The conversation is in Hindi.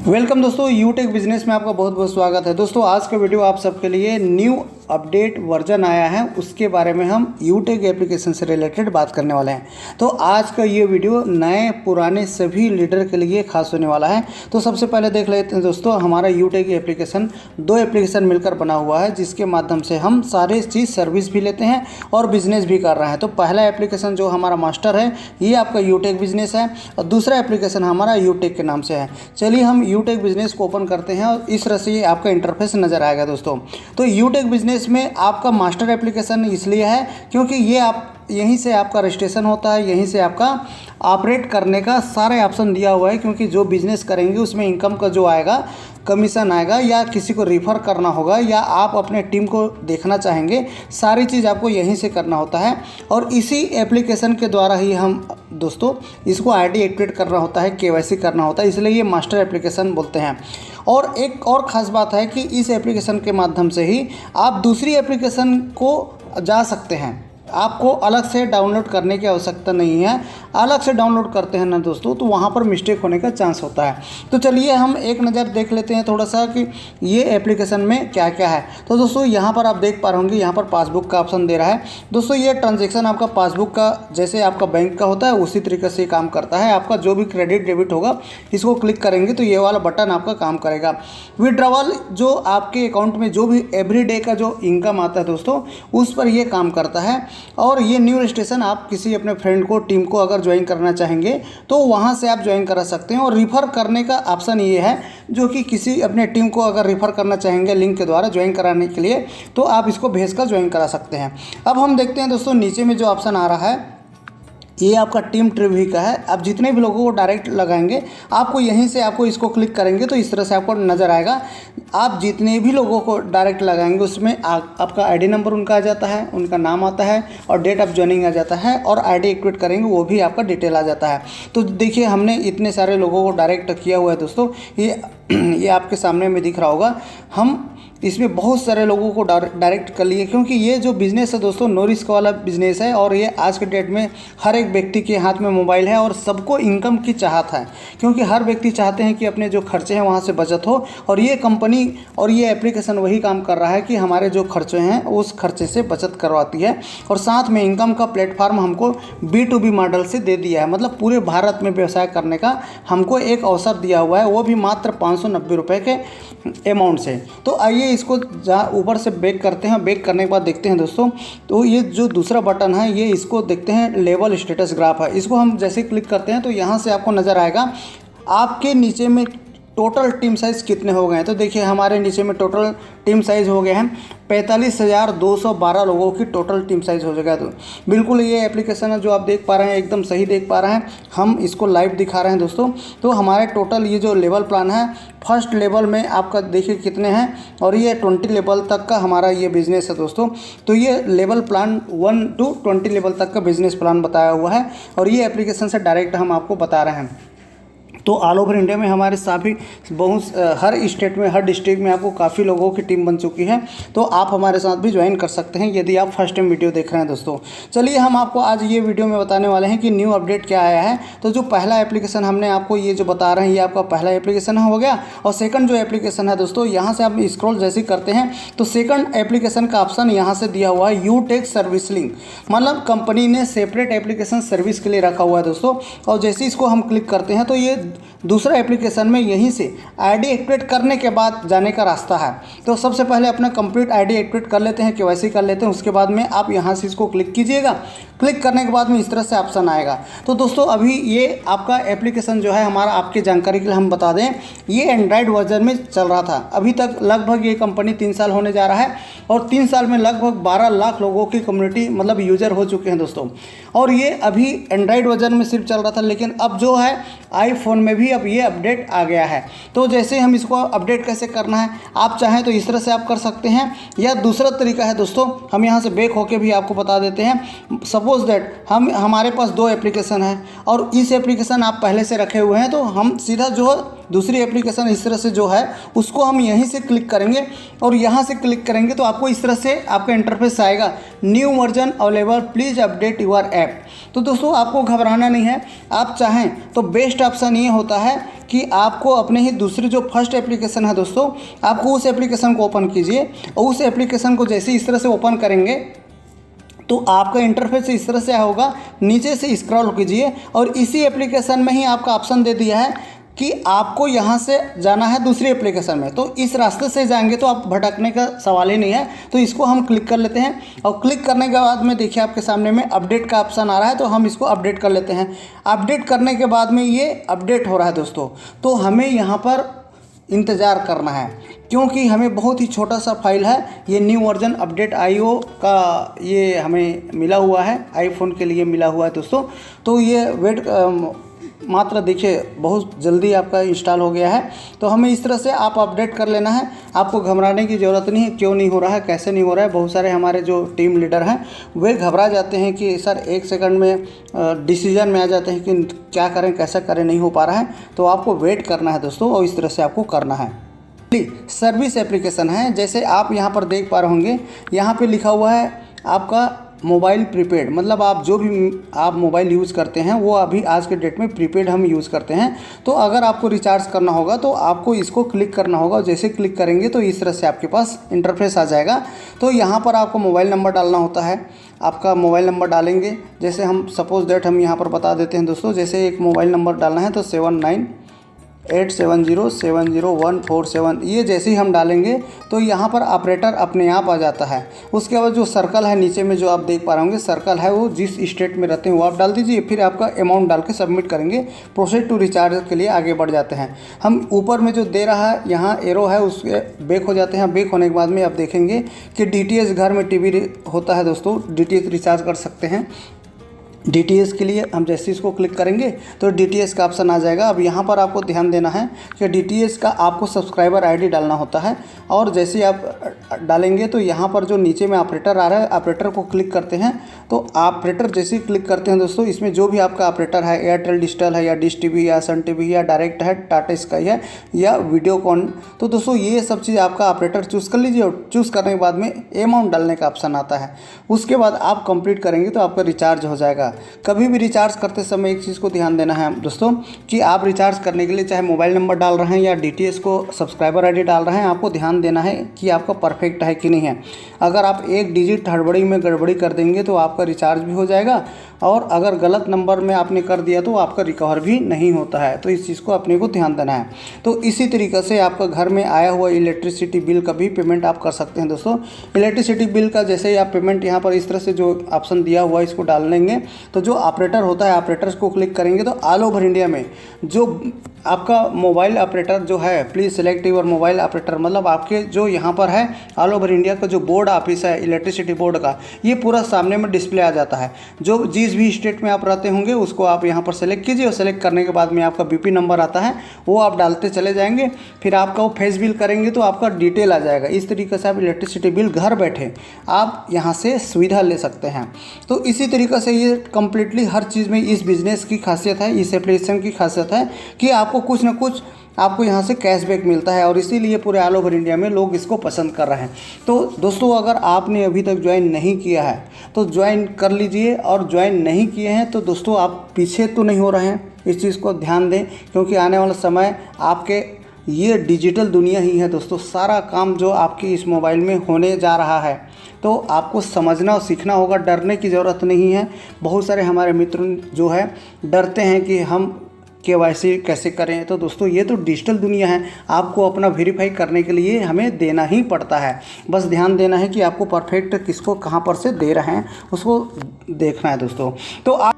वेलकम दोस्तों, यूटेक बिजनेस में आपका बहुत बहुत स्वागत है। दोस्तों आज का वीडियो आप सबके लिए न्यू अपडेट वर्जन आया है, उसके बारे में हम यूटेक एप्लीकेशन से रिलेटेड बात करने वाले हैं। तो आज का ये वीडियो नए पुराने सभी लीडर के लिए खास होने वाला है। तो सबसे पहले देख लेते हैं दोस्तों, हमारा यूटेक एप्लीकेशन दो एप्लीकेशन मिलकर बना हुआ है, जिसके माध्यम से हम सारे चीज़ सर्विस भी लेते हैं और बिजनेस भी कर रहे हैं। तो पहला एप्लीकेशन जो हमारा मास्टर है ये आपका यूटेक बिजनेस है और दूसरा एप्लीकेशन हमारा यूटेक के नाम से है। चलिए हम यूटेक बिजनेस को ओपन करते हैं और इस तरह से ये आपका इंटरफेस नज़र आएगा दोस्तों। तो यूटेक बिजनेस में आपका मास्टर एप्लीकेशन इसलिए है क्योंकि ये आप यहीं से आपका रजिस्ट्रेशन होता है, यहीं से आपका ऑपरेट करने का सारे ऑप्शन दिया हुआ है। क्योंकि जो बिज़नेस करेंगे उसमें इनकम का जो आएगा, कमीशन आएगा, या किसी को रिफ़र करना होगा, या आप अपने टीम को देखना चाहेंगे, सारी चीज़ आपको यहीं से करना होता है। और इसी एप्लीकेशन के द्वारा ही हम दोस्तों इसको आईडी एक्टिवेट करना होता है, केवाईसी करना होता है, इसलिए ये मास्टर एप्लीकेशन बोलते हैं। और एक और ख़ास बात है कि इस एप्लीकेशन के माध्यम से ही आप दूसरी एप्लीकेशन को जा सकते हैं। आपको अलग से डाउनलोड करने की आवश्यकता नहीं है। अलग से डाउनलोड करते हैं ना दोस्तों तो वहाँ पर मिस्टेक होने का चांस होता है। तो चलिए हम एक नज़र देख लेते हैं थोड़ा सा कि ये एप्लीकेशन में क्या क्या है। तो दोस्तों यहाँ पर आप देख पा रहे होंगे, यहाँ पर पासबुक का ऑप्शन दे रहा है। दोस्तों ये ट्रांजैक्शन आपका पासबुक का जैसे आपका बैंक का होता है उसी तरीके से काम करता है। आपका जो भी क्रेडिट डेबिट होगा इसको क्लिक करेंगे तो ये वाला बटन आपका काम करेगा। विड्रॉवल जो आपके अकाउंट में जो भी एवरीडे का जो इनकम आता है दोस्तों उस पर ये काम करता है। और ये न्यू रजिस्ट्रेशन आप किसी अपने फ्रेंड को, टीम को अगर ज्वाइन करना चाहेंगे तो वहाँ से आप ज्वाइन करा सकते हैं। और रिफ़र करने का ऑप्शन ये है, जो कि किसी अपने टीम को अगर रिफ़र करना चाहेंगे लिंक के द्वारा ज्वाइन कराने के लिए तो आप इसको भेजकर ज्वाइन करा सकते हैं। अब हम देखते हैं दोस्तों नीचे में जो ऑप्शन आ रहा है ये आपका टीम ट्रिव्यू का है। आप जितने भी लोगों को डायरेक्ट लगाएंगे आपको यहीं से आपको इसको क्लिक करेंगे तो इस तरह से आपको नज़र आएगा। आप जितने भी लोगों को डायरेक्ट लगाएंगे उसमें आपका आईडी नंबर उनका आ जाता है, उनका नाम आता है और डेट ऑफ ज्वाइनिंग आ जाता है, और आईडी एक्टिवेट करेंगे वो भी आपका डिटेल आ जाता है। तो देखिए हमने इतने सारे लोगों को डायरेक्ट किया हुआ है दोस्तों, ये आपके सामने में दिख रहा होगा। हम इसमें बहुत सारे लोगों को डायरेक्ट कर लिए, क्योंकि ये जो बिज़नेस है दोस्तों नो रिस्क वाला बिज़नेस है। और ये आज के डेट में हर एक व्यक्ति के हाथ में मोबाइल है और सबको इनकम की चाहत है, क्योंकि हर व्यक्ति चाहते हैं कि अपने जो खर्चे हैं वहाँ से बचत हो। और ये कंपनी और ये एप्लीकेशन वही काम कर रहा है कि हमारे जो खर्चे हैं उस खर्चे से बचत करवाती है। और साथ में इनकम का प्लेटफार्म हमको B2B मॉडल से दे दिया है, मतलब पूरे भारत में व्यवसाय करने का हमको एक अवसर दिया हुआ है, वो भी मात्र 590 रुपये के अमाउंट से। तो आइए इसको जहाँ ऊपर से बैक करते हैं, बैक करने के बाद देखते हैं दोस्तों। तो ये जो दूसरा बटन है ये इसको देखते हैं, लेवल स्टेटस ग्राफ है। इसको हम जैसे क्लिक करते हैं तो यहाँ से आपको नज़र आएगा आपके नीचे में टोटल टीम साइज़ कितने हो गए हैं। तो देखिए हमारे नीचे में टोटल टीम साइज़ हो गए हैं 45,212 लोगों की टोटल टीम साइज़ हो जाएगा। तो बिल्कुल ये एप्लीकेशन है जो आप देख पा रहे हैं, एकदम सही देख पा रहे हैं। हम इसको लाइव दिखा रहे हैं दोस्तों। तो हमारे टोटल ये जो लेवल प्लान है, फर्स्ट लेवल में आपका देखिए कितने हैं, और ये 20 लेवल तक का हमारा ये बिज़नेस है दोस्तों। तो ये लेवल प्लान 1 to 20 लेवल तक का बिज़नेस प्लान बताया हुआ है, और ये एप्लीकेशन से डायरेक्ट हम आपको बता रहे हैं। तो ऑल ओवर इंडिया में हमारे सभी बहुत हर स्टेट में, हर डिस्ट्रिक्ट में आपको काफ़ी लोगों की टीम बन चुकी है। तो आप हमारे साथ भी ज्वाइन कर सकते हैं यदि आप फर्स्ट टाइम वीडियो देख रहे हैं दोस्तों। चलिए हम आपको आज ये वीडियो में बताने वाले हैं कि न्यू अपडेट क्या आया है। तो जो पहला एप्लीकेशन हमने आपको ये जो बता रहे हैं ये आपका पहला एप्लीकेशन हो गया। और सेकंड जो एप्लीकेशन है दोस्तों, यहाँ से आप स्क्रॉल जैसे करते हैं तो सेकंड एप्लीकेशन का ऑप्शन यहाँ से दिया हुआ है यूटेक सर्विस लिंक, मतलब कंपनी ने सेपरेट एप्लीकेशन सर्विस के लिए रखा हुआ है दोस्तों। और जैसे इसको हम क्लिक करते हैं तो ये दूसरा एप्लीकेशन में यहीं से आईडी एक्टिवेट करने के बाद जाने का रास्ता है। तो सबसे पहले अपना कंप्लीट आईडी एक्टिवेट कर लेते हैं, केवाईसी कर लेते हैं, उसके बाद में आप यहाँ से इसको क्लिक कीजिएगा। क्लिक करने के बाद में इस तरह से ऑप्शन आएगा। तो दोस्तों अभी ये आपका एप्लीकेशन जो है हमारा, आपकी जानकारी के लिए हम बता दें, ये एंड्रॉयड वर्जन में चल रहा था। अभी तक लगभग ये कंपनी 3 साल होने जा रहा है, और 3 साल में लगभग 12 लाख लोगों की कम्युनिटी मतलब यूज़र हो चुके हैं दोस्तों। और ये अभी एंड्रॉयड वर्जन में सिर्फ चल रहा था, लेकिन अब जो है आईफोन में भी अब ये अपडेट आ गया है। तो जैसे हम इसको अपडेट कैसे करना है, आप चाहें तो इस तरह से आप कर सकते हैं, या दूसरा तरीका है दोस्तों, हम यहाँ से बैक होके भी आपको बता देते हैं। सपोज दैट हमारे पास 2 एप्लीकेशन है और इस एप्लीकेशन आप पहले से रखे हुए हैं, तो हम सीधा जो दूसरी एप्लीकेशन इस तरह से जो है उसको हम यहीं से क्लिक करेंगे, और यहाँ से क्लिक करेंगे तो आपको इस तरह से आपका इंटरफेस आएगा, new version available, please update your app. तो दोस्तों आपको घबराना नहीं है। आप चाहें तो बेस्ट ऑप्शन ये होता है कि आपको अपने ही दूसरी जो फर्स्ट एप्लीकेशन है दोस्तों, आपको उस एप्लीकेशन को ओपन कीजिए और उस एप्लीकेशन को जैसे इस तरह से ओपन करेंगे तो आपका इंटरफेस इस तरह से होगा। नीचे से स्क्रॉल कीजिए और इसी एप्लीकेशन में ही आपका ऑप्शन दे दिया है कि आपको यहाँ से जाना है दूसरी एप्लीकेशन में। तो इस रास्ते से जाएंगे तो आप भटकने का सवाल ही नहीं है। तो इसको हम क्लिक कर लेते हैं और क्लिक करने के बाद में देखिए आपके सामने में अपडेट का ऑप्शन आ रहा है, तो हम इसको अपडेट कर लेते हैं। अपडेट करने के बाद में ये अपडेट हो रहा है दोस्तों, तो हमें यहाँ पर इंतज़ार करना है क्योंकि हमें बहुत ही छोटा सा फाइल है। ये न्यू वर्जन अपडेट IO का ये हमें मिला हुआ है, आईफोन के लिए मिला हुआ है दोस्तों। तो ये वेट मात्र देखिए बहुत जल्दी आपका इंस्टॉल हो गया है। तो हमें इस तरह से आप अपडेट कर लेना है, आपको घबराने की ज़रूरत नहीं है। क्यों नहीं हो रहा है, कैसे नहीं हो रहा है, बहुत सारे हमारे जो टीम लीडर हैं वे घबरा जाते हैं कि सर 1 सेकंड में डिसीजन में आ जाते हैं कि क्या करें कैसे करें, नहीं हो पा रहा है। तो आपको वेट करना है दोस्तों और इस तरह से आपको करना है। सर्विस एप्लीकेशन है, जैसे आप यहाँ पर देख पा रहे होंगे, यहाँ पर लिखा हुआ है आपका मोबाइल प्रीपेड, मतलब आप जो भी आप मोबाइल यूज़ करते हैं वो अभी आज के डेट में प्रीपेड हम यूज़ करते हैं। तो अगर आपको रिचार्ज करना होगा तो आपको इसको क्लिक करना होगा। जैसे क्लिक करेंगे तो इस तरह से आपके पास इंटरफेस आ जाएगा। तो यहाँ पर आपको मोबाइल नंबर डालना होता है। आपका मोबाइल नंबर डालेंगे, जैसे हम सपोज़ दैट हम यहाँ पर बता देते हैं दोस्तों, जैसे एक मोबाइल नंबर डालना है तो 7987070147। ये जैसे ही हम डालेंगे तो यहाँ पर ऑपरेटर अपने आप आ जाता है। उसके बाद जो सर्कल है नीचे में जो आप देख पा रहे होंगे, सर्कल है वो जिस स्टेट में रहते हैं वो आप डाल दीजिए। फिर आपका अमाउंट डाल के सबमिट करेंगे, प्रोसेस टू रिचार्ज के लिए आगे बढ़ जाते हैं। हम ऊपर में जो दे रहा है यहाँ एरो है उसके बैक हो जाते हैं। बैक होने के बाद में आप देखेंगे कि DTH घर में TV होता है दोस्तों, DTH रिचार्ज कर सकते हैं। DTH के लिए हम जैसे इसको क्लिक करेंगे तो DTH का ऑप्शन आ जाएगा। अब यहाँ पर आपको ध्यान देना है कि DTH का आपको सब्सक्राइबर ID डालना होता है। और जैसे आप डालेंगे तो यहाँ पर जो नीचे में ऑपरेटर आ रहा है, ऑपरेटर को क्लिक करते हैं। तो ऑपरेटर जैसे ही क्लिक करते हैं दोस्तों, इसमें जो भी आपका ऑपरेटर है, एयरटेल डिजिटल है या डिश TV या सन TV या डायरेक्ट है, टाटा स्काई है या वीडियोकॉन, तो दोस्तों ये सब चीज़ आपका ऑपरेटर चूज़ कर लीजिए। और चूज़ करने के बाद में अमाउंट डालने का ऑप्शन आता है। उसके बाद आप कंप्लीट करेंगे तो आपका रिचार्ज हो जाएगा। कभी भी रिचार्ज करते समय एक चीज़ को ध्यान देना है दोस्तों कि आप रिचार्ज करने के लिए चाहे मोबाइल नंबर डाल रहे हैं या DTH को सब्सक्राइबर ID डाल रहे हैं, आपको ध्यान देना है कि आपका परफेक्ट है कि नहीं है। अगर आप एक डिजिट हड़बड़ी में गड़बड़ी कर देंगे तो आपका रिचार्ज भी हो जाएगा, और अगर गलत नंबर में आपने कर दिया तो आपका रिकवर भी नहीं होता है। तो इस चीज़ को अपने को ध्यान देना है। तो इसी तरीक़े से आपका घर में आया हुआ इलेक्ट्रिसिटी बिल का भी पेमेंट आप कर सकते हैं दोस्तों। इलेक्ट्रिसिटी बिल का जैसे ही आप पेमेंट यहाँ पर इस तरह से जो ऑप्शन दिया हुआ है इसको डाल लेंगे, तो जो ऑपरेटर होता है ऑपरेटर्स को क्लिक करेंगे तो ऑल ओवर इंडिया में जो आपका मोबाइल ऑपरेटर जो है, please select your mobile operator, मतलब आपके जो यहाँ पर है ऑल ओवर इंडिया का जो बोर्ड ऑफिस है इलेक्ट्रिसिटी बोर्ड का, ये पूरा सामने में डिस्प्ले आ जाता है। जो जिस भी स्टेट में आप रहते होंगे उसको आप यहाँ पर सेलेक्ट कीजिए और सेलेक्ट करने के बाद में आपका BP नंबर आता है, वो आप डालते चले जाएंगे। फिर आपका वो फेस बिल करेंगे तो आपका डिटेल आ जाएगा। इस तरीके से आप इलेक्ट्रिसिटी बिल घर बैठे आप यहाँ से सुविधा ले सकते हैं। तो इसी तरीके से ये कम्प्लीटली हर चीज़ में इस बिज़नेस की खासियत है, इस एप्लीकेशन की खासियत है कि आपको कुछ ना कुछ आपको यहाँ से कैशबैक मिलता है, और इसीलिए पूरे ऑल ओवर इंडिया में लोग इसको पसंद कर रहे हैं। तो दोस्तों अगर आपने अभी तक ज्वाइन नहीं किया है तो ज्वाइन कर लीजिए, और ज्वाइन नहीं किए हैं तो दोस्तों आप पीछे तो नहीं हो रहे हैं। इस चीज़ को ध्यान दें क्योंकि आने वाला समय आपके ये डिजिटल दुनिया ही है दोस्तों। सारा काम जो आपकी इस मोबाइल में होने जा रहा है तो आपको समझना और सीखना होगा। डरने की ज़रूरत नहीं है। बहुत सारे हमारे मित्र जो है डरते हैं कि हम KYC कैसे करें। तो दोस्तों ये तो डिजिटल दुनिया है, आपको अपना वेरीफाई करने के लिए हमें देना ही पड़ता है। बस ध्यान देना है कि आपको परफेक्ट किसको कहाँ पर से दे रहे हैं उसको देखना है दोस्तों। तो आप